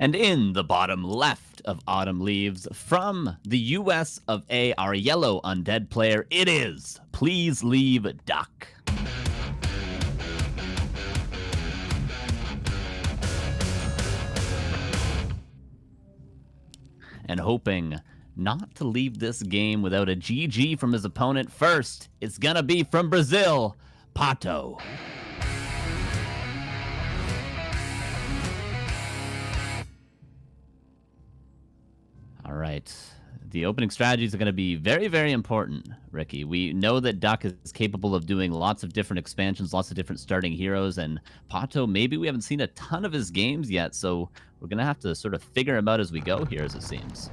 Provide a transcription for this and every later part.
And in the bottom left of Autumn Leaves, from the US of A, our yellow undead player, it is Please Leave Duck. And hoping not to leave this game without a GG from his opponent first, it's gonna be from Brazil, PaTo. All right. The opening strategies are going to be very, very important, Ricky. We know that Duck is capable of doing lots of different expansions, lots of different starting heroes, and PaTo, maybe we haven't seen a ton of his games yet, so we're going to have to sort of figure him out as we go here, as it seems.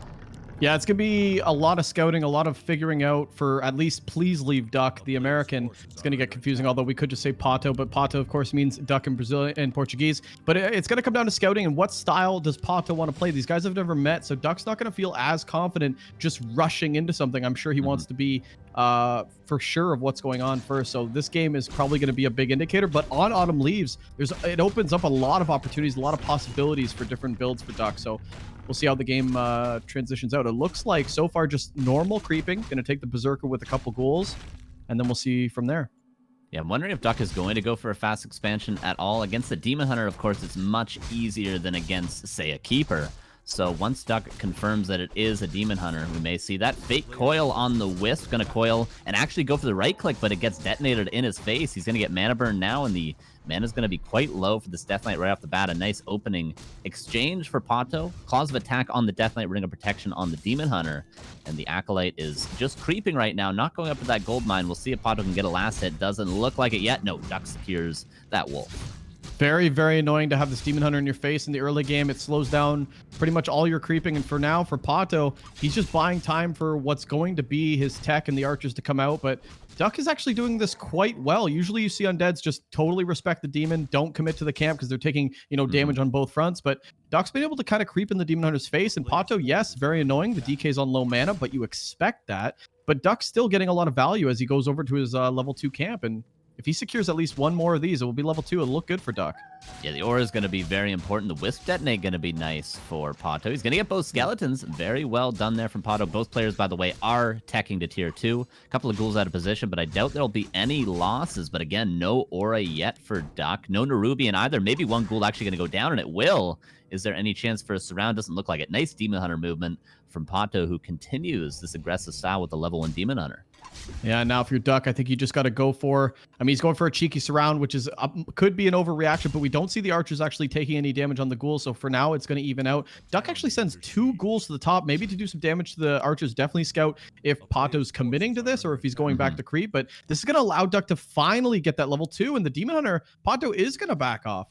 Yeah, it's going to be a lot of scouting, a lot of figuring out for at least Please Leave Duck, the American. It's going to get confusing, although we could just say PaTo, but PaTo, of course, means duck in Brazilian and Portuguese. But it's going to come down to scouting and what style does PaTo want to play. These guys have never met, so Duck's not going to feel as confident just rushing into something. I'm sure he wants to be for sure of what's going on first. So this game is probably going to be a big indicator, but on Autumn Leaves, it opens up a lot of opportunities, a lot of possibilities for different builds for Duck. So we'll see how the game transitions out. It looks like so far just normal creeping. Going to take the Berserker with a couple ghouls, and then we'll see from there. Yeah, I'm wondering if Duck is going to go for a fast expansion at all. Against the Demon Hunter, of course, it's much easier than against, say, a Keeper. So once Duck confirms that it is a Demon Hunter, we may see that Fake Coil on the Wisp. Going to coil and actually go for the right click, but it gets detonated in his face. He's going to get mana burn now, and the mana's going to be quite low for this Death Knight right off the bat. A nice opening exchange for PaTo. Claws of Attack on the Death Knight, Ring of Protection on the Demon Hunter. And the Acolyte is just creeping right now, not going up to that gold mine. We'll see if PaTo can get a last hit. Doesn't look like it yet. No, Duck secures that wolf. Very, very annoying to have this Demon Hunter in your face in the early game. It slows down pretty much all your creeping. And for now, for PaTo, he's just buying time for what's going to be his tech and the archers to come out. But Duck is actually doing this quite well. Usually you see undeads just totally respect the demon, don't commit to the camp because they're taking, damage on both fronts. But Duck's been able to kind of creep in the Demon Hunter's face. And PaTo, yes, very annoying. The DK's on low mana, but you expect that. But Duck's still getting a lot of value as he goes over to his level 2 camp. And if he secures at least one more of these, it will be level 2. It'll look good for Duck. Yeah, the aura is going to be very important. The Wisp Detonate going to be nice for PaTo. He's going to get both skeletons. Very well done there from PaTo. Both players, by the way, are teching to tier 2. A couple of ghouls out of position, but I doubt there'll be any losses. But again, no aura yet for Duck. No Nerubian either. Maybe one ghoul actually going to go down, and it will. Is there any chance for a surround? Doesn't look like it. Nice Demon Hunter movement from PaTo, who continues this aggressive style with the level 1 Demon Hunter. Yeah, now if you're Duck, I think you just got to go for, he's going for a cheeky surround, which is could be an overreaction, but we don't see the archers actually taking any damage on the ghouls, so for now it's going to even out. Duck actually sends 2 ghouls to the top, maybe to do some damage to the archers. Definitely scout if PaTo's committing to this or if he's going back to creep, but this is going to allow Duck to finally get that level 2, and the Demon Hunter, PaTo is going to back off.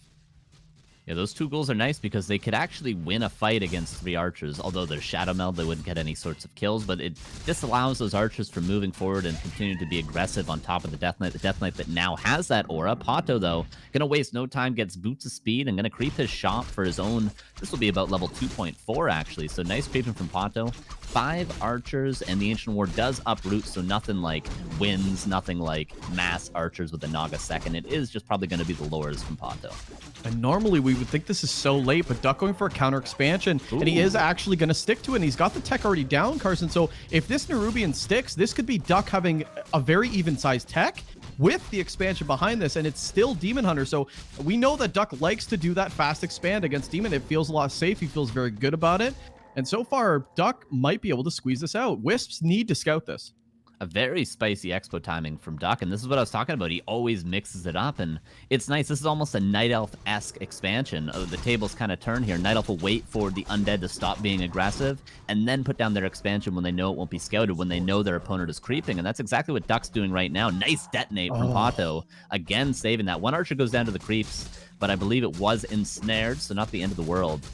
Yeah, those 2 ghouls are nice because they could actually win a fight against 3 archers. Although they're Shadow Meld, they wouldn't get any sorts of kills, but it disallows those archers from moving forward and continuing to be aggressive on top of the Death Knight. The Death Knight that now has that aura. PaTo, though, going to waste no time, gets Boots of Speed, and going to creep his shop for his own. This will be about level 2.4, actually, so nice creeping from PaTo. 5 archers, and the Ancient War does uproot, so nothing like winds, nothing like mass archers with the Naga second. It is just probably going to be the lures from PaTo. And normally we would think this is so late, but Duck going for a counter expansion, and he is actually going to stick to it, and he's got the tech already down, Carson. So if this Nerubian sticks, this could be Duck having a very even-sized tech with the expansion behind this, and it's still Demon Hunter. So we know that Duck likes to do that fast expand against Demon. It feels a lot safe. He feels very good about it. And so far, Duck might be able to squeeze this out. Wisps need to scout this. A very spicy expo timing from Duck, and this is what I was talking about. He always mixes it up, and it's nice. This is almost a Night Elf-esque expansion. The tables kind of turn here. Night Elf will wait for the undead to stop being aggressive, and then put down their expansion when they know it won't be scouted, when they know their opponent is creeping, and that's exactly what Duck's doing right now. Nice detonate from PaTo. Again, saving that. One archer goes down to the creeps, but I believe it was ensnared, so not the end of the world.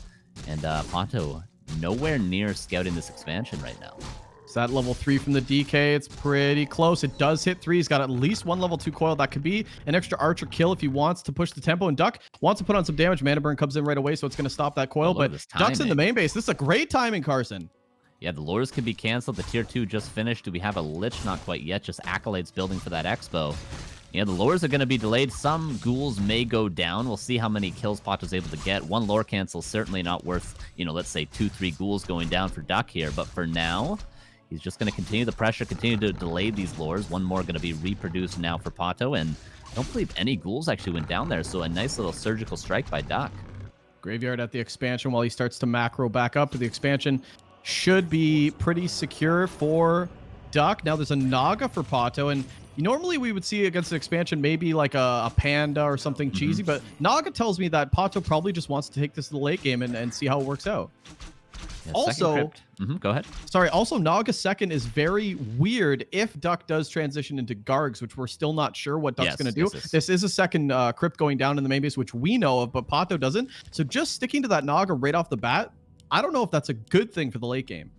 And PaTo nowhere near scouting this expansion right now. So that level 3 from the DK, it's pretty close. It does hit 3. He's got at least 1 level 2 coil. That could be an extra archer kill if he wants to push the tempo. And Duck wants to put on some damage. Mana burn comes in right away, so it's going to stop that coil. But Duck's in the main base. This is a great timing, Carson. Yeah, the lures can be canceled. The tier 2 just finished. Do we have a Lich? Not quite yet. Just Acolytes building for that expo. Yeah, the lures are going to be delayed. Some ghouls may go down. We'll see how many kills Pato's able to get. One lure cancel certainly not worth, you know, let's say 2-3 ghouls going down for Duck here. But for now, he's just going to continue the pressure, continue to delay these lures. One more going to be reproduced now for PaTo, and I don't believe any ghouls actually went down there. So a nice little surgical strike by Duck. Graveyard at the expansion while he starts to macro back up. The expansion should be pretty secure for Duck. Now there's a Naga for PaTo, and normally we would see against an expansion maybe like a Panda or something cheesy, but Naga tells me that PaTo probably just wants to take this to the late game and see how it works out. Yeah, also, go ahead. Sorry, also Naga second is very weird if Duck does transition into Gargs, which we're still not sure what Duck's going to do. This is a second crypt going down in the main base, which we know of, but PaTo doesn't. So just sticking to that Naga right off the bat, I don't know if that's a good thing for the late game.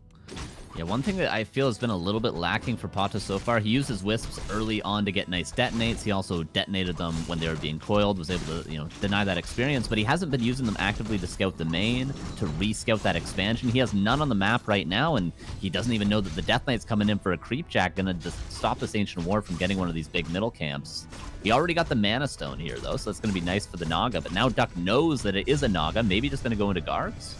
Yeah, one thing that I feel has been a little bit lacking for PaTo so far, he used his wisps early on to get nice detonates. He also detonated them when they were being coiled, was able to, you know, deny that experience, but he hasn't been using them actively to scout the main, to re-scout that expansion. He has none on the map right now, and he doesn't even know that the Death Knight's coming in for a creep jack, gonna just stop this Ancient War from getting one of these big middle camps. He already got the Mana Stone here, though, so that's gonna be nice for the Naga, but now Duck knows that it is a Naga, maybe just gonna go into Gargs.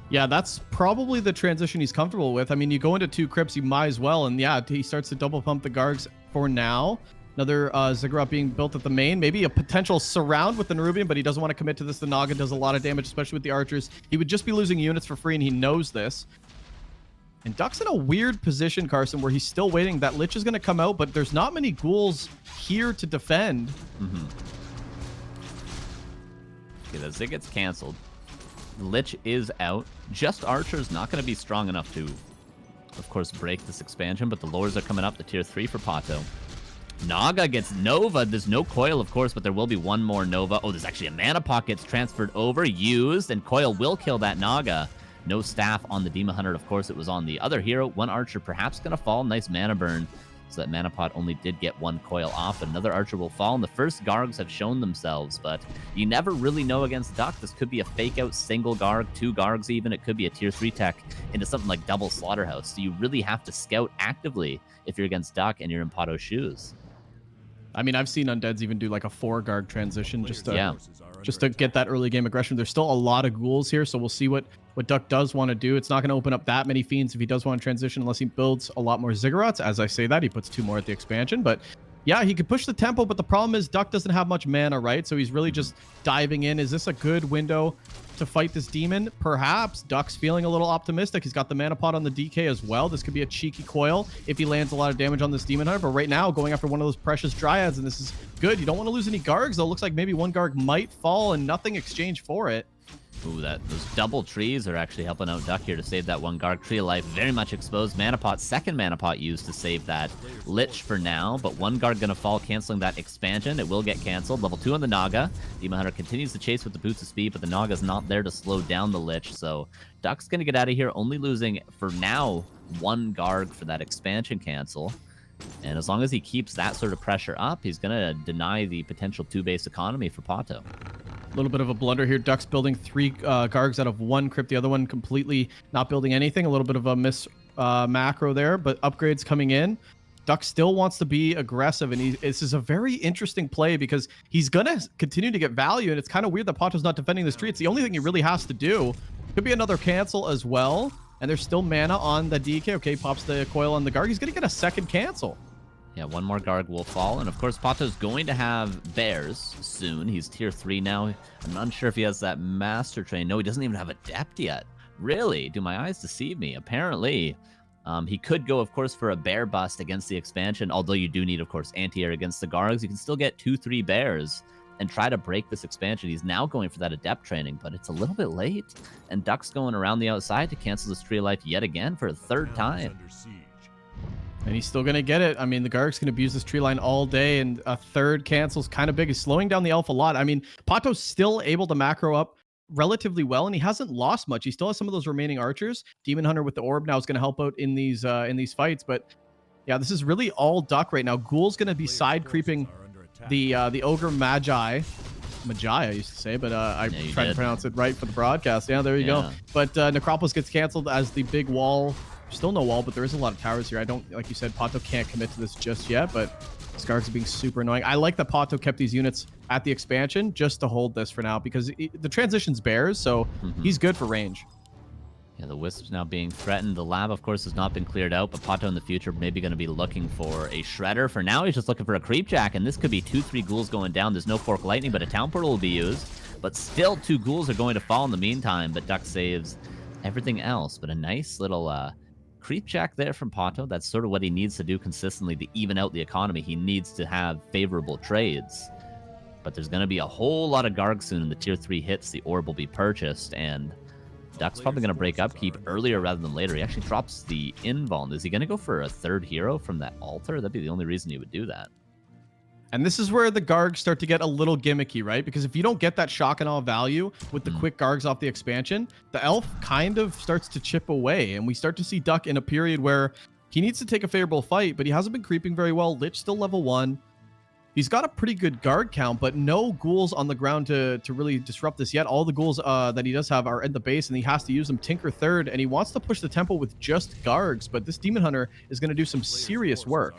Yeah, that's probably the transition he's comfortable with. I mean, you go into 2 crypts, you might as well. And yeah, he starts to double pump the Gargs for now. Another Ziggurat being built at the main. Maybe a potential surround with the Nerubian, but he doesn't want to commit to this. The Naga does a lot of damage, especially with the archers. He would just be losing units for free, and he knows this. And Duck's in a weird position, Carson, where he's still waiting. That Lich is going to come out, but there's not many ghouls here to defend. Okay, the Zig gets canceled. Lich is out. Just Archer's not going to be strong enough to, of course, break this expansion, but the lures are coming up, the tier 3 for PaTo. Naga gets Nova. There's no Coil, of course, but there will be one more Nova. Oh, there's actually a Mana Pot gets transferred over, used, and Coil will kill that Naga. No staff on the Demon Hunter, of course, it was on the other hero. One Archer perhaps going to fall. Nice mana burn. So that Mana Pot only did get one Coil off, but another Archer will fall, and the first Gargs have shown themselves, but you never really know against Duck. This could be a fake-out single Garg, 2 Gargs even. It could be a tier 3 tech into something like double Slaughterhouse, so you really have to scout actively if you're against Duck and you're in PaTo's shoes. I mean, I've seen Undeads even do like a 4 Garg transition just to get that early game aggression. There's still a lot of ghouls here, so we'll see what Duck does want to do. It's not going to open up that many fiends if he does want to transition unless he builds a lot more Ziggurats. As I say that, he puts 2 more at the expansion. But yeah, he could push the tempo, but the problem is Duck doesn't have much mana, right? So he's really just diving in. Is this a good window to fight this demon? Perhaps. Duck's feeling a little optimistic. He's got the Mana Pot on the DK as well. This could be a cheeky Coil if he lands a lot of damage on this Demon Hunter. But right now, going after one of those precious Dryads, and this is good. You don't want to lose any Gargs, though. It looks like maybe one Garg might fall and nothing exchanged for it. Ooh, those double trees are actually helping out Duck here to save that one Garg. Tree of Life very much exposed. Mana Pot, second Mana Pot used to save that Lich for now, but one Garg gonna fall, canceling that expansion. It will get canceled. Level 2 on the Naga. Demon Hunter continues to chase with the boots of speed, but the Naga's not there to slow down the Lich, so Duck's gonna get out of here, only losing, for now, 1 Garg for that expansion cancel. And as long as he keeps that sort of pressure up, he's gonna deny the potential 2-base economy for PaTo. A little bit of a blunder here. Duck's building 3 Gargs out of 1 crypt. The other one completely not building anything. A little bit of a miss macro there, but upgrades coming in. Duck still wants to be aggressive, and this is a very interesting play because he's going to continue to get value, and it's kind of weird that PaTo's not defending this tree. It's the only thing he really has to do. Could be another cancel as well, and there's still mana on the DK. Okay, pops the Coil on the Garg. He's going to get a second cancel. Yeah, one more Garg will fall, and of course PaTo's going to have bears soon. He's tier 3 now. I'm unsure if he has that Master Train. No, he doesn't even have Adept yet. Really? Do my eyes deceive me? Apparently. He could go, of course, for a bear bust against the expansion, although you do need, of course, anti-air against the Gargs. You can still get 2-3 bears and try to break this expansion. He's now going for that Adept training, but it's a little bit late, and Duck's going around the outside to cancel this Tree of Life yet again for a 3rd time. And he's still going to get it. I mean, the Garg's going to abuse this tree line all day, and a 3rd cancel's kind of big. He's slowing down the elf a lot. I mean, PaTo's still able to macro up relatively well, and he hasn't lost much. He still has some of those remaining archers. Demon Hunter with the orb now is going to help out in these fights. But yeah, this is really all Duck right now. Ghoul's going to be side creeping the Ogre Magi, I used to say, but I tried to pronounce it right for the broadcast. Yeah, there you go. But Necropolis gets canceled as the big wall. Still no wall, but there is a lot of towers here. I don't, like you said, PaTo can't commit to this just yet, but Skarks are being super annoying. I like that PaTo kept these units at the expansion just to hold this for now because the transition's bears, so he's good for range. Yeah, the Wisp's now being threatened. The lab, of course, has not been cleared out, but PaTo in the future maybe going to be looking for a Shredder. For now, he's just looking for a Creep Jack, and this could be 2-3 ghouls going down. There's no Fork Lightning, but a Town Portal will be used. But still, 2 ghouls are going to fall in the meantime, but Duck saves everything else. But a nice little Creep Jack there from PaTo. That's sort of what he needs to do consistently to even out the economy. He needs to have favorable trades. But there's going to be a whole lot of Garg soon, and the tier 3 hits, the orb will be purchased, and Duck's probably going to break upkeep earlier rather than later. He actually drops the invuln. Is he going to go for a 3rd hero from that altar? That'd be the only reason he would do that. And this is where the Gargs start to get a little gimmicky, right? Because if you don't get that shock and awe value with the quick Gargs off the expansion, the elf kind of starts to chip away. And we start to see Duck in a period where he needs to take a favorable fight, but he hasn't been creeping very well. Lich still level 1. He's got a pretty good guard count, but no ghouls on the ground to really disrupt this yet. All the ghouls that he does have are at the base, and he has to use them. Tinker 3rd, and he wants to push the tempo with just Gargs, but this Demon Hunter is going to do some serious work.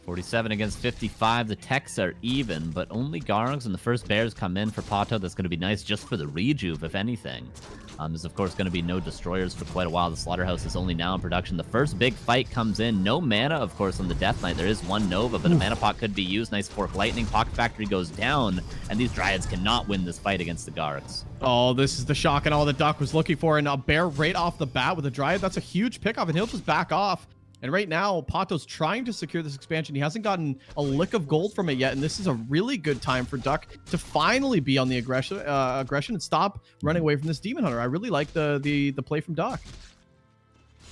47 against 55. The techs are even, but only Gargs, and the first bears come in for PaTo. That's going to be nice just for the rejuve, if anything. There's, of course, going to be no destroyers for quite a while. The Slaughterhouse is only now in production. The first big fight comes in. No mana, of course, on the Death Knight. There is 1 Nova, but a mana pot could be used. Nice Fork Lightning. Pocket Factory goes down, and these Dryads cannot win this fight against the Gargs. Oh, this is the shock and all that Duck was looking for, and a bear right off the bat with a Dryad. That's a huge pickoff, and he'll just back off. And right now, PaTo's trying to secure this expansion. He hasn't gotten a lick of gold from it yet, and this is a really good time for Duck to finally be on the aggression and stop running away from this Demon Hunter. I really like the play from Duck.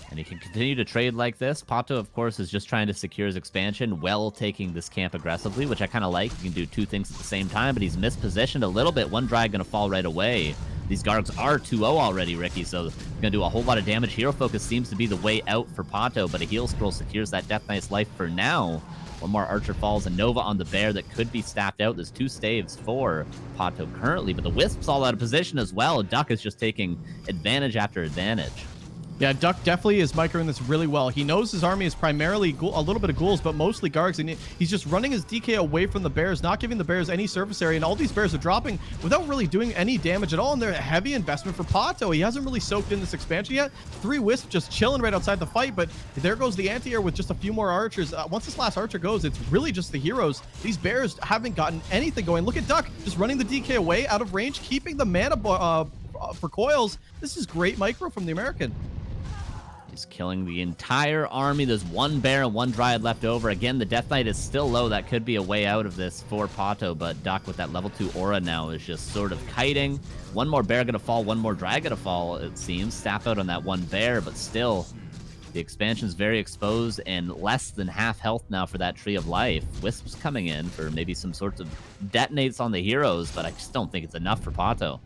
And he can continue to trade like this. PaTo, of course, is just trying to secure his expansion while taking this camp aggressively, which I kind of like. He can do 2 things at the same time, but he's mispositioned a little bit. 1 Dryad going to fall right away. These Gargs are 2-0 already, Ricky, so they're going to do a whole lot of damage. Hero Focus seems to be the way out for PaTo, but a Heal Scroll secures that Death Knight's life for now. 1 more Archer falls, a Nova on the Bear that could be staffed out. There's 2 staves for PaTo currently, but the Wisp's all out of position as well. Duck is just taking advantage after advantage. Yeah, Duck definitely is microing this really well. He knows his army is primarily a little bit of ghouls, but mostly Gargs, and he's just running his DK away from the bears, not giving the bears any surface area, and all these bears are dropping without really doing any damage at all, and they're a heavy investment for PaTo. He hasn't really soaked in this expansion yet. 3 Wisps just chilling right outside the fight, but there goes the anti-air with just a few more archers. Once this last archer goes, it's really just the heroes. These bears haven't gotten anything going. Look at Duck just running the DK away out of range, keeping the mana for coils. This is great micro from the American. He's killing the entire army. There's 1 bear and 1 Dryad left over. Again, the Death Knight is still low. That could be a way out of this for PaTo, but Duck with that level 2 aura now is just sort of kiting. 1 more bear gonna fall, 1 more Dryad gonna fall, it seems. Staff out on that 1 bear, but still, the expansion's very exposed and less than half health now for that Tree of Life. Wisp's coming in for maybe some sorts of detonates on the heroes, but I just don't think it's enough for PaTo.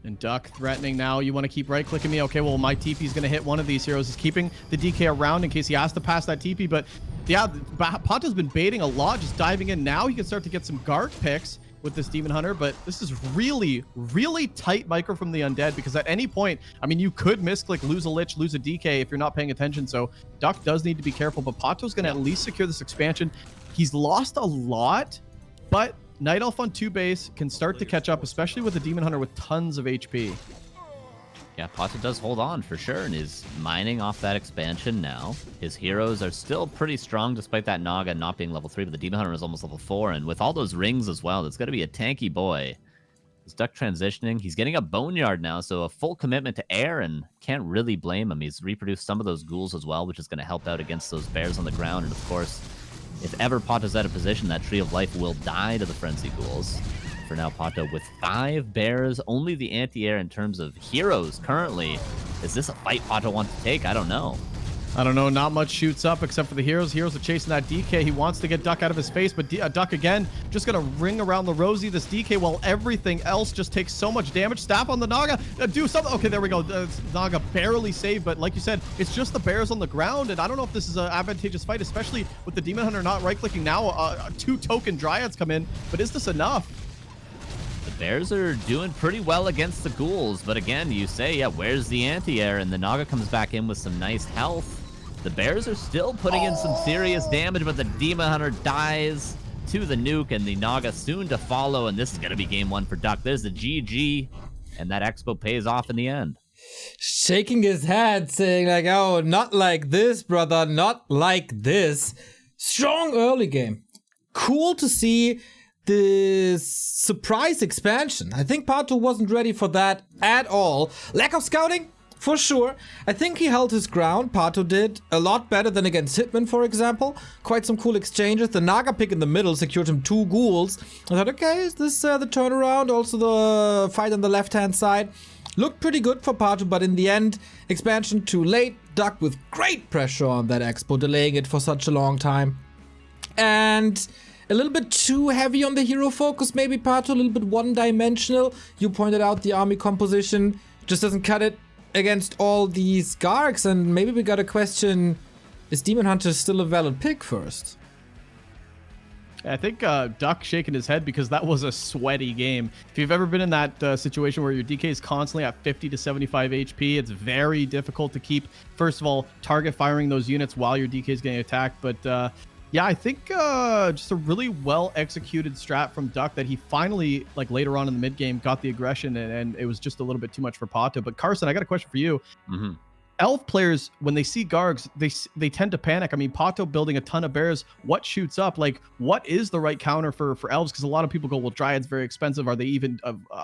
And Duck threatening now. You want to keep right-clicking me? Okay, well, my TP is going to hit one of these heroes. He's keeping the DK around in case he has to pass that TP. But yeah, PaTo's been baiting a lot, just diving in. Now he can start to get some Garg picks with this Demon Hunter, but this is really, really tight micro from the Undead, because at any point, I mean, you could misclick, lose a Lich, lose a DK if you're not paying attention. So Duck does need to be careful, but PaTo's going to at least secure this expansion. He's lost a lot, but Night Elf on 2 base can start to catch up, especially with the Demon Hunter with tons of HP. Yeah, PaTo does hold on for sure and is mining off that expansion now. His heroes are still pretty strong despite that Naga not being level 3, but the Demon Hunter is almost level 4. And with all those rings as well, it's going to be a tanky boy. He's Duck transitioning. He's getting a Boneyard now, so a full commitment to air, and can't really blame him. He's reproduced some of those ghouls as well, which is going to help out against those bears on the ground. And of course, if ever PaTo's out of position, that Tree of Life will die to the Frenzy Ghouls. For now, PaTo with 5 bears, only the anti-air in terms of heroes currently. Is this a fight PaTo wants to take? I don't know. I don't know. Not much shoots up except for the heroes. Heroes are chasing that DK. He wants to get Duck out of his face, but Duck again just going to ring around the rosy this DK while everything else just takes so much damage. Staff on the Naga. Do something. Okay, there we go. Naga barely saved, but like you said, it's just the bears on the ground, and I don't know if this is an advantageous fight, especially with the Demon Hunter not right-clicking now. 2 token Dryads come in, but is this enough? The bears are doing pretty well against the ghouls, but again, you say, yeah, where's the anti-air? And the Naga comes back in with some nice health. The Bears are still putting in some serious damage, but the Demon Hunter dies to the nuke, and the Naga soon to follow, and this is going to be game 1 for Duck. There's the GG, and that Expo pays off in the end. Shaking his head, saying like, oh, not like this, brother, not like this. Strong early game. Cool to see this surprise expansion. I think PaTo wasn't ready for that at all. Lack of scouting? For sure. I think he held his ground. PaTo did a lot better than against Hitman, for example. Quite some cool exchanges. The Naga pick in the middle secured him 2 ghouls. I thought, okay, is this the turnaround? Also the fight on the left-hand side. Looked pretty good for PaTo, but in the end, expansion too late. Duck with great pressure on that Expo, delaying it for such a long time. And a little bit too heavy on the hero focus, maybe PaTo, a little bit one-dimensional. You pointed out the army composition just doesn't cut it against all these Gargs, and maybe we gotta question, is Demon Hunter still a valid pick first? I think Duck shaking his head because that was a sweaty game. If you've ever been in that situation where your DK is constantly at 50 to 75 HP, it's very difficult to keep, first of all, target firing those units while your DK is getting attacked. But yeah, I think just a really well executed strat from Duck that he finally, like later on in the mid game, got the aggression, and it was just a little bit too much for PaTo. But Carson, I got a question for you. Elf players, when they see Gargs, they tend to panic. I mean, PaTo building a ton of bears, what shoots up? Like, what is the right counter for elves? Because a lot of people go, well, Dryad's very expensive. Are they even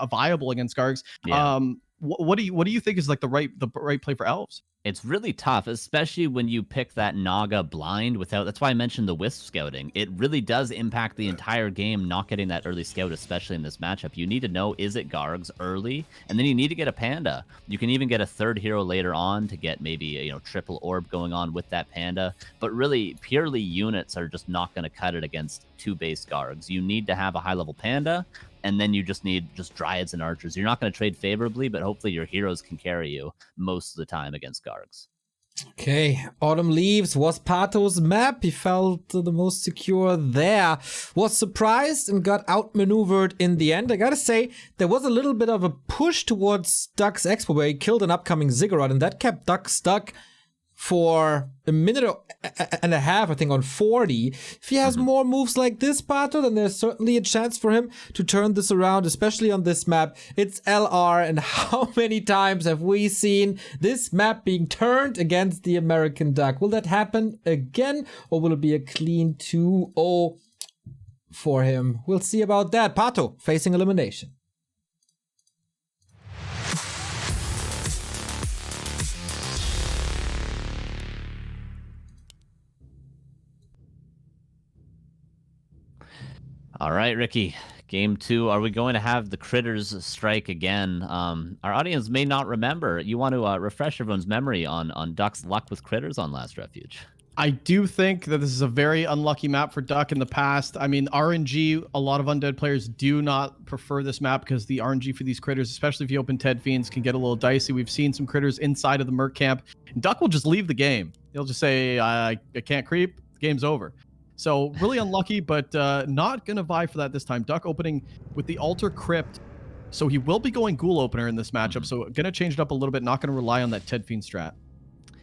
viable against Gargs? Yeah. What do you think is like the right play for elves? It's really tough, especially when you pick that Naga blind without... That's why I mentioned the Wisp scouting. It really does impact the entire game, not getting that early scout, especially in this matchup. You need to know, is it Gargs early? And then you need to get a Panda. You can even get a 3rd hero later on to get maybe, triple orb going on with that Panda. But really, purely units are just not going to cut it against 2 base Gargs. You need to have a high-level Panda, and then you just need Dryads and Archers. You're not going to trade favorably, but hopefully your heroes can carry you most of the time against Gargs. Okay, Autumn Leaves was PaTo's map. He felt the most secure there. Was surprised and got outmaneuvered in the end. I gotta say, there was a little bit of a push towards Duck's Expo where he killed an upcoming Ziggurat, and that kept Duck stuck for a minute and a half, I think, on 40. If he has more moves like this, PaTo, then there's certainly a chance for him to turn this around, especially on this map. It's LR, and how many times have we seen this map being turned against the American Duck? Will that happen again, or will it be a clean 2-0 for him? We'll see about that. PaTo facing elimination. All right, Ricky. Game 2. Are we going to have the critters strike again? Our audience may not remember. You want to refresh everyone's memory on Duck's luck with critters on Last Refuge. I do think that this is a very unlucky map for Duck in the past. I mean, RNG, a lot of undead players do not prefer this map because the RNG for these critters, especially if you open Ted Fiends, can get a little dicey. We've seen some critters inside of the Merc camp. And Duck will just leave the game. He'll just say, I can't creep. The game's over. So really unlucky, but not going to vie for that this time. Duck opening with the Altar Crypt. So he will be going Ghoul Opener in this matchup. So going to change it up a little bit. Not going to rely on that Ted Fiend strat.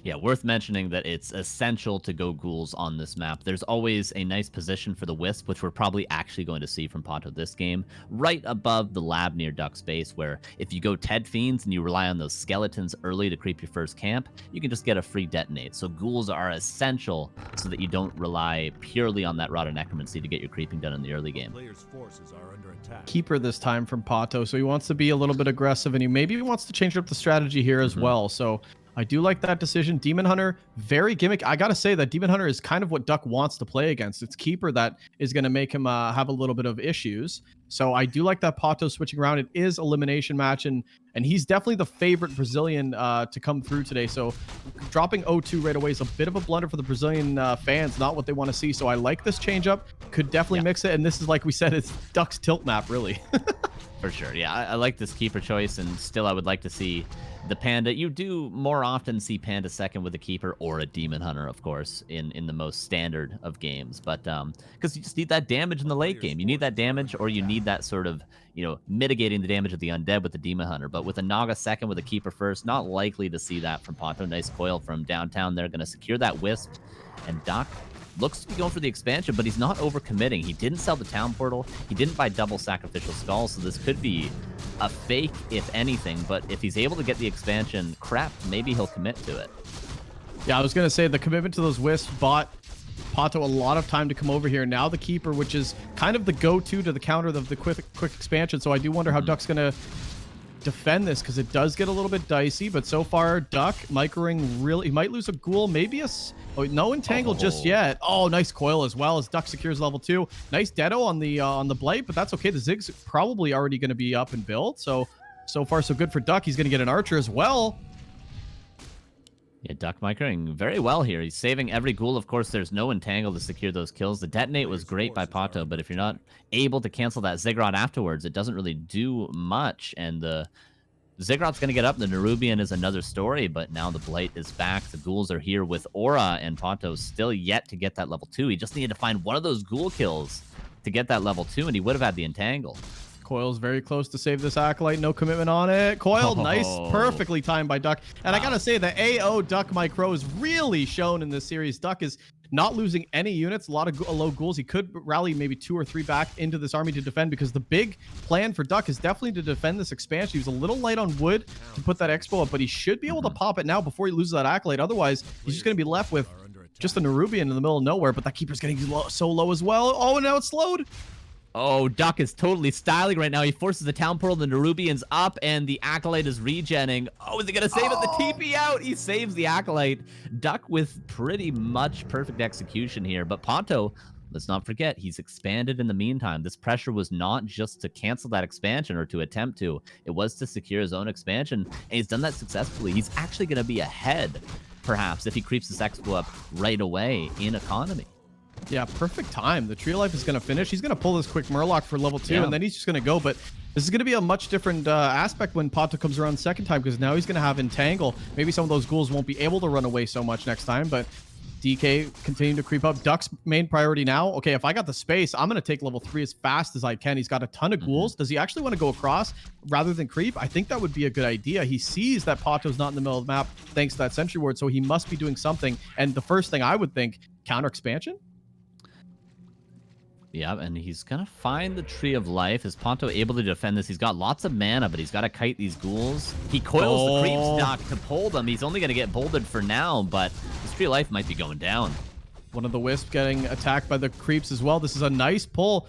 Yeah, worth mentioning that it's essential to go ghouls on this map. There's always a nice position for the Wisp, which we're probably actually going to see from PaTo this game, right above the lab near Duck's base, where if you go Ted Fiends and you rely on those skeletons early to creep your first camp, you can just get a free detonate. So ghouls are essential so that you don't rely purely on that Rod of Necromancy to get your creeping done in the early game. Players' forces are under attack. Keeper this time from PaTo, so he wants to be a little bit aggressive, and he wants to change up the strategy here as well. So I do like that decision. Demon Hunter, very gimmick. I gotta say that Demon Hunter is kind of what Duck wants to play against. It's Keeper that is gonna make him have a little bit of issues. So I do like that PaTo switching around. It is elimination match, and he's definitely the favorite Brazilian to come through today. So dropping 0-2 right away is a bit of a blunder for the Brazilian fans, not what they want to see. So I like this change up. Could definitely mix it, and this is, like we said, it's Duck's tilt map, really. For sure, yeah, I like this keeper choice, and still I would like to see the Panda. You do more often see Panda second with a keeper or a Demon Hunter, of course, in the most standard of games. But because you just need that damage in the late game. You need that damage, or you need that sort of, mitigating the damage of the undead with the Demon Hunter. But with a Naga second with a keeper first, not likely to see that from PaTo. Nice coil from downtown. They're going to secure that Wisp, and Duck looks to be going for the expansion, but he's not overcommitting. He didn't sell the town portal. He didn't buy double sacrificial skulls, so this could be a fake, if anything. But if he's able to get the expansion crept, maybe he'll commit to it. Yeah, I was going to say the commitment to those wisps bought PaTo a lot of time to come over here. Now the keeper, which is kind of the go-to to the counter of the quick expansion. So I do wonder how Duck's going to defend this, because it does get a little bit dicey. But so far, Duck microing really, he might lose a ghoul, maybe no entangle just yet. Oh, nice coil as well as Duck secures level 2. Nice deado on the blight, but that's okay. The Zig's probably already going to be up and built. So far so good for Duck. He's going to get an archer as well. Yeah, Duck microing very well here. He's saving every ghoul. Of course, there's no entangle to secure those kills. The detonate was great by PaTo, but if you're not able to cancel that Ziggurat afterwards, it doesn't really do much. And the Ziggurat's going to get up. The Nerubian is another story, but now the Blight is back. The ghouls are here with Aura, and PaTo's still yet to get that level 2. He just needed to find one of those ghoul kills to get that level 2, and he would have had the entangle. Coil's very close to save this Acolyte. No commitment on it. Coil, nice. Perfectly timed by Duck. And I got to say, the AO Duck micro is really shown in this series. Duck is not losing any units. A lot of low ghouls. He could rally maybe 2 or 3 back into this army to defend, because the big plan for Duck is definitely to defend this expansion. He was a little light on wood to put that expo up, but he should be able to pop it now before he loses that Acolyte. Otherwise, he's just going to be left with just a Nerubian in the middle of nowhere, but that keeper's getting so low as well. Oh, and now it's slowed. Oh, Duck is totally styling right now. He forces the town portal, the Nerubian's up, and the Acolyte is regenning. Oh, is he going to save it? The TP out. He saves the Acolyte. Duck with pretty much perfect execution here. But PaTo, let's not forget, he's expanded in the meantime. This pressure was not just to cancel that expansion or to attempt to. It was to secure his own expansion, and he's done that successfully. He's actually going to be ahead, perhaps, if he creeps this expo up right away in economy. Yeah, perfect time. The Tree of Life is going to finish. He's going to pull this quick Murloc for level 2, and then he's just going to go. But this is going to be a much different aspect when PaTo comes around second time, because now he's going to have Entangle. Maybe some of those ghouls won't be able to run away so much next time, but DK continuing to creep up. Duck's main priority now. Okay, if I got the space, I'm going to take level 3 as fast as I can. He's got a ton of ghouls. Does he actually want to go across rather than creep? I think that would be a good idea. He sees that PaTo's not in the middle of the map thanks to that sentry ward, so he must be doing something. And the first thing I would think, counter expansion? Yeah, and he's going to find the Tree of Life. Is PaTo able to defend this? He's got lots of mana, but he's got to kite these ghouls. He coils the creeps, Doc, to pull them. He's only going to get bolded for now, but this Tree of Life might be going down. One of the Wisps getting attacked by the creeps as well. This is a nice pull.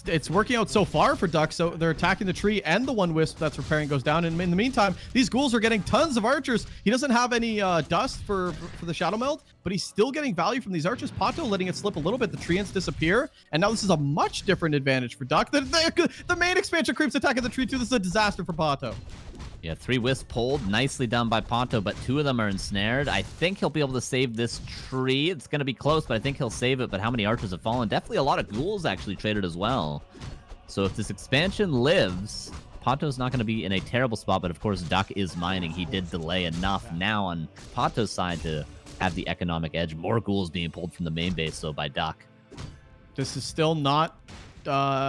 It's working out so far for Duck. So they're attacking the tree, and the one Wisp that's repairing goes down. And in the meantime, these ghouls are getting tons of archers. He doesn't have any dust for the Shadow Meld, but he's still getting value from these archers. PaTo letting it slip a little bit. The treants disappear, and now this is a much different advantage for Duck. The main expansion creeps attacking the tree too. This is a disaster for PaTo. Yeah, 3 wisps pulled. Nicely done by PaTo, but 2 of them are ensnared. I think he'll be able to save this tree. It's going to be close, but I think he'll save it. But how many archers have fallen? Definitely a lot of ghouls actually traded as well. So if this expansion lives, PaTo's not going to be in a terrible spot. But of course, Duck is mining. He did delay enough now on PaTo's side to have the economic edge. More ghouls being pulled from the main base, though, by Duck. This is still not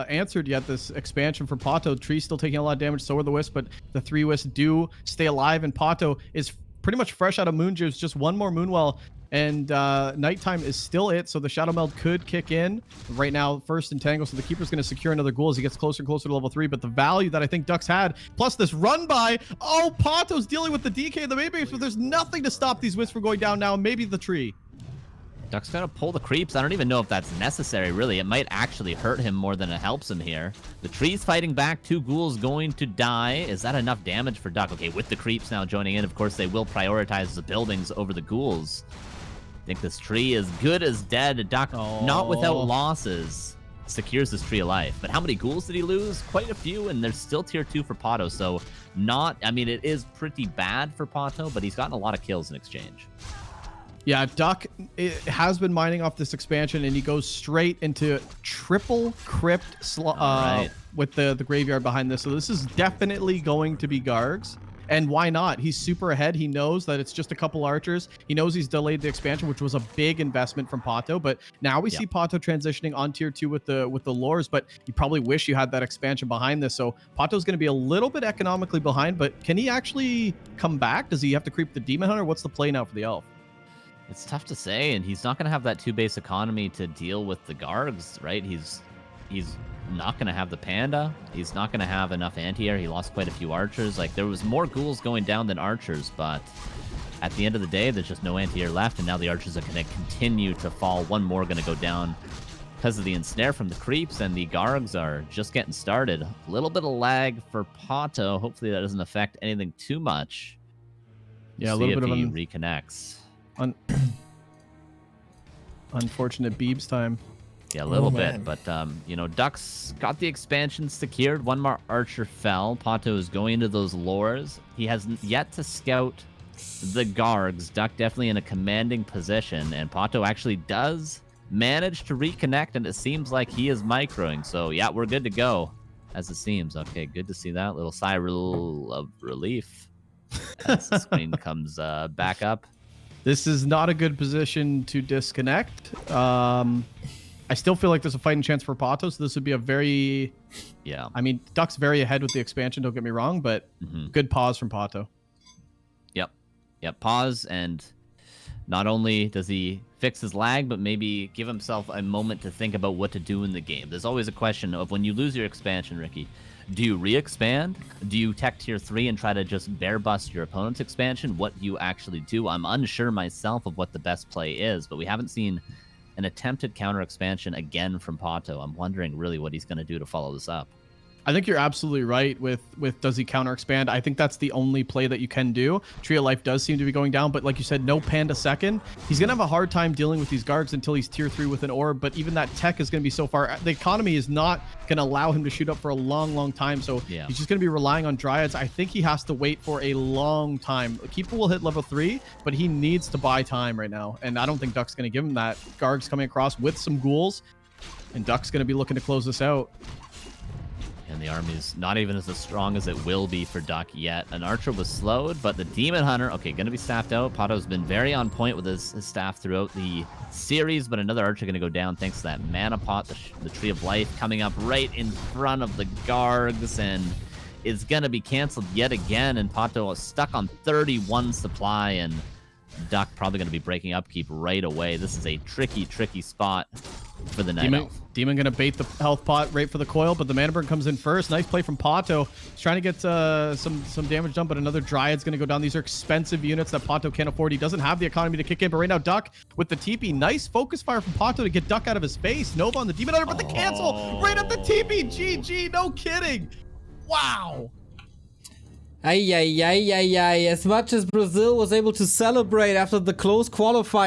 answered yet, this expansion for PaTo. Tree's still taking a lot of damage, so are the Wisps, but the 3 Wisps do stay alive, and PaTo is pretty much fresh out of Moon Juice. Just one more Moonwell, and nighttime is still it, so the Shadow Meld could kick in. Right now, first Entangle, so the Keeper's going to secure another ghoul as he gets closer and closer to level 3, but the value that I think Duck's had, plus this run by, oh, PaTo's dealing with the DK in the main base, but there's nothing to stop these Wisps from going down now, maybe the tree. Duck's got to pull the creeps. I don't even know if that's necessary, really. It might actually hurt him more than it helps him here. The tree's fighting back. 2 ghouls going to die. Is that enough damage for Duck? Okay, with the creeps now joining in, of course, they will prioritize the buildings over the ghouls. I think this tree is good as dead. Duck, not without losses, secures this Tree of Life. But how many ghouls did he lose? Quite a few, and there's still tier 2 for PaTo, so not... I mean, it is pretty bad for PaTo, but he's gotten a lot of kills in exchange. Yeah, Duck has been mining off this expansion, and he goes straight into triple crypt with the graveyard behind this. So this is definitely going to be Gargs. And why not? He's super ahead. He knows that it's just a couple archers. He knows he's delayed the expansion, which was a big investment from PaTo. But now we see PaTo transitioning on tier 2 with the lures. But you probably wish you had that expansion behind this. So PaTo's going to be a little bit economically behind. But can he actually come back? Does he have to creep the Demon Hunter? What's the play now for the Elf? It's tough to say, and he's not going to have that 2 base economy to deal with the Gargs, right? He's not going to have the Panda. He's not going to have enough anti-air. He lost quite a few archers. Like, there was more ghouls going down than archers, but at the end of the day, there's just no anti-air left, and now the archers are going to continue to fall. One more going to go down because of the ensnare from the creeps, and the Gargs are just getting started. A little bit of lag for PaTo. Hopefully that doesn't affect anything too much. Yeah, a little bit of he reconnects. Unfortunate Beebs time. Yeah, a little bit, but, you know, Duck's got the expansion secured. One more archer fell. PaTo is going into those lures. He has yet to scout the Gargs. Duck definitely in a commanding position, and PaTo actually does manage to reconnect, and it seems like he is microing. So, yeah, we're good to go, as it seems. Okay, good to see that. Little sigh of relief as the screen comes back up. This is not a good position to disconnect. I still feel like there's a fighting chance for PaTo, so this would be a very... Yeah. I mean, Duck's very ahead with the expansion, don't get me wrong, but good pause from PaTo. Yep, pause, and not only does he fix his lag, but maybe give himself a moment to think about what to do in the game. There's always a question of when you lose your expansion, Ricky, do you re-expand? Do you tech tier 3 and try to just bear bust your opponent's expansion? What do you actually do? I'm unsure myself of what the best play is, but we haven't seen an attempted counter expansion again from PaTo. I'm wondering really what he's going to do to follow this up. I think you're absolutely right with does he counter expand? I think that's the only play that you can do. Tree of Life does seem to be going down, but like you said, no Panda second. He's going to have a hard time dealing with these Gargs until he's tier 3 with an orb, but even that tech is going to be so far. The economy is not going to allow him to shoot up for a long time, so he's just going to be relying on Dryads. I think he has to wait for a long time. Keeper will hit level 3, but he needs to buy time right now, and I don't think Duck's going to give him that. Garg's coming across with some ghouls, and Duck's going to be looking to close this out. And the army's not even as strong as it will be for Duck yet. An archer was slowed, but the Demon Hunter, okay, going to be staffed out. PaTo's been very on point with his staff throughout the series, but another archer going to go down thanks to that mana pot, the Tree of Life coming up right in front of the Gargs, and is going to be canceled yet again, and PaTo is stuck on 31 supply, and Duck probably going to be breaking upkeep right away. This is a tricky spot for the Night Elf. Demon going to bait the health pot right for the coil, but the mana burn comes in first. Nice play from PaTo. He's trying to get some damage done, but another Dryad's going to go down. These are expensive units that PaTo can't afford. He doesn't have the economy to kick in, but right now Duck with the TP. Nice focus fire from PaTo to get Duck out of his face. Nova on the Demon Hunter, but the cancel right at the TP. GG, no kidding. Wow. Ay. As much as Brazil was able to celebrate after the close qualifier,